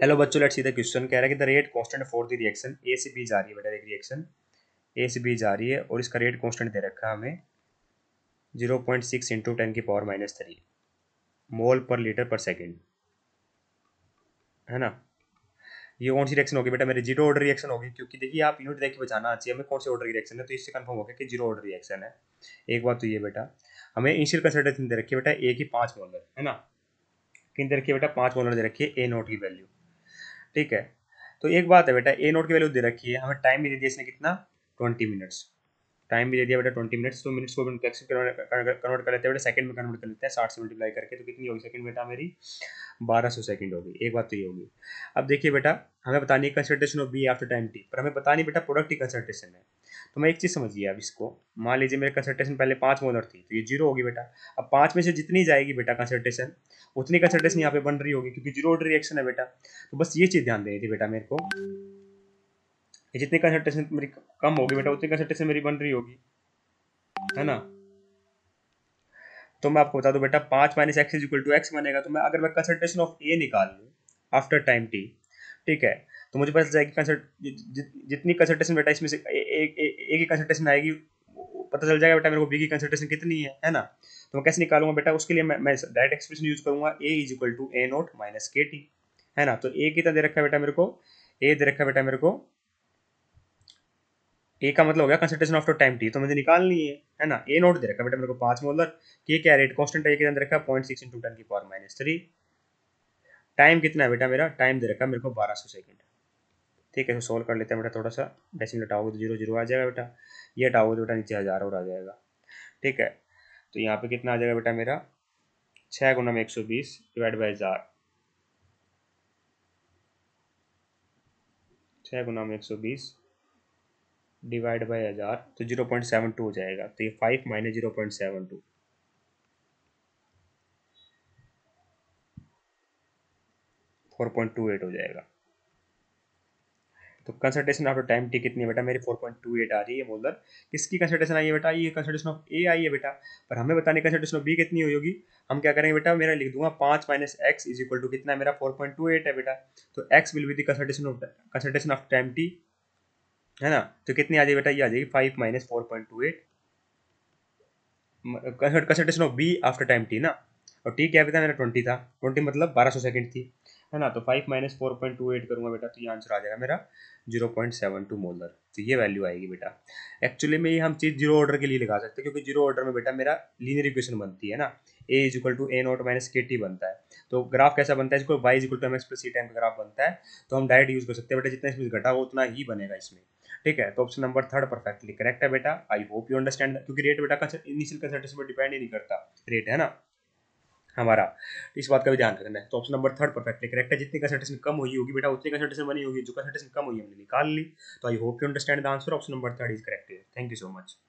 Hello बच्चों, let's see the question. कह रहा है कि the rate constant for the reaction A से बी जा रही है बेटा। एक रिएक्शन ए से बी जा रही है और इसका रेट कांस्टेंट दे रखा है हमें 0.6 इंटू 10⁻³ मोल पर लीटर पर सेकेंड, है ना। ये कौन सी रिएक्शन होगी बेटा? मेरी जीरो ऑर्डर रिएक्शन होगी, क्योंकि देखिए आप यूनिट देख के बचाना चाहिए हमें कौन सी ऑर्डर की रिएक्शन है, तो इससे कंफर्म हो गया कि जीरो ऑर्डर रिएक्शन है। एक बात तो ये बेटा, हमें इनिशियल कंसंट्रेशन दे रखी है बेटा ए की 5 मोलर, है ना। किन दे रखी है बेटा? 5 मोलर दे रखी है ए नोट की वैल्यू, ठीक है। तो एक बात है बेटा, ए नोट की वैल्यू दे रखी है, हमें टाइम भी दे दिया इसने कितना, 20 मिनट्स। टाइम भी दे दिया बेटा 20 मिनट्स, तो मिनट्स को कन्वर्ट कर लेते हैं बेटा, सेकंड में कन्वर्ट कर लेते हैं 60 से मल्टीप्लाई करके, तो कितनी होगी सेकंड बेटा मेरी? 1200 सेकंड होगी। एक बात तो ये होगी। अब देखिए बेटा, हमें बतानी है concentration of B after time T, पर हमें पता नहीं बेटा प्रोडक्ट की कंसंट्रेशन है। तो मैं एक चीज़ समझिए अब इसको, मान लीजिए मेरी कंसंट्रेशन पहले 5 मोलर थी, तो ये जीरो होगी बेटा। अब 5 में से जितनी जाएगी बेटा कंसंट्रेशन, उतनी कंसंट्रेशन यहाँ पे बन रही होगी, क्योंकि जीरो ऑर्डर रिएक्शन है बेटा। तो बस ये चीज़ ध्यान देनी थी बेटा मेरे को, जितनी कंसंट्रेशन मेरी कम होगी बेटा, उतनी कंसंट्रेशन मेरी बन रही होगी, है ना। तो मैं आपको बता दूं बेटा, 5 - x = x बनेगा। तो मैं अगर मैं कंसंट्रेशन ऑफ ए निकाल लूँ आफ्टर टाइम टी, ठीक है, तो मुझे पता चल जाएगी जितनी कंसंट्रेशन बेटा इसमें से ए की कंसंट्रेशन आएगी, पता चल जाएगा बेटा मेरे को बी की कंसंट्रेशन कितनी है ना। तो मैं कैसे निकालूंगा बेटा? उसके लिए मैं डायरेक्ट एक्सप्रेशन यूज करूंगा, A = A0 - KT, है ना। तो ए कितना दे रखा है बेटा मेरे को? ए दे रखा है बेटा मेरे को, ए का मतलब हो गया कंसंट्रेशन आफ्टर टाइम टी, तो मुझे निकालनी है ना। ए नोट दे रखा है बेटा मेरे को 5 मोलर, के क्या रेट कांस्टेंट है, के अंदर रखा है 0.6 इंटू 10⁻³ टाइम कितना है बेटा मेरा? टाइम दे रखा है मेरे को 1200 सेकंड, ठीक है। तो सोल्व कर लेते हैं बेटा थोड़ा सा। डेसिमल हटाओगे तो जीरो जीरो आ जाएगा बेटा, ये हटाओगे तो बेटा नीचे 1000 और आ जाएगा, ठीक है। तो यहाँ पे कितना आ जाएगा बेटा मेरा? 6 × 120 डिवाइड बाई 1000, 6 × 120 डिवाइड बाई 1000, तो 0.72 हो जाएगा। तो ये 5 - 0.72, 4.28 हो जाएगा। तो कंसंट्रेशन आफ्टर टाइम टी कितनी है बेटा मेरी? 4.28 आ रही है मोलर। किसकी कंसंट्रेशन आई है बेटा? ये कंसंट्रेशन ऑफ ए आई है बेटा, पर हमें बताने कंसंट्रेशन ऑफ बी कितनी होगी। हम क्या करेंगे बेटा, मेरा लिख दूंगा 5 - x = कितना है मेरा? 4.28 है बेटा। तो x will be the concentration of time T, है ना। तो कितनी आ जाएगी बेटा? ये आ जाएगी 5 - 4.28 concentration of B after time T ना। और टी क्या था मेरा? 20 था, 20 मतलब 1200 सेकंड थी, है ना। तो 5 - 4.28 करूंगा बेटा, तो ये आंसर आ जाएगा मेरा 0.72 मोलर। तो ये वैल्यू आएगी बेटा। एक्चुअली में ये हम चीज़ जीरो ऑर्डर के लिए लगा सकते हैं, क्योंकि जीरो ऑर्डर में बेटा मेरा लीनियर इक्वेशन बनती है ना, A = A0 - KT बनता है। तो ग्राफ कैसा बनता है इसको? y = mx + c टाइम का ग्राफ बनता है। तो हम डायरेक्ट यूज कर सकते हैं बेटा, जितना इसमें घटा हो उतना ही बनेगा इसमें, ठीक है। तो option number third perfectly correct है बेटा। आई होप यू अंडरस्टैंड, क्योंकि रेट बेटा इनिशियल कंसंट्रेशन पर डिपेंड ही नहीं करता, रेट, है ना हमारा। तो इस बात का भी ध्यान रखना है। तो option number third perfectly correct है। जितनी कंसंट्रेशन कम हुई होगी बेटा, उतनी कंसंट्रेशन बनी होगी, जो कंसंट्रेशन कम हुई हमने निकाल ली। तो I hope you understand the answer. Option number third is correct. Thank you so much.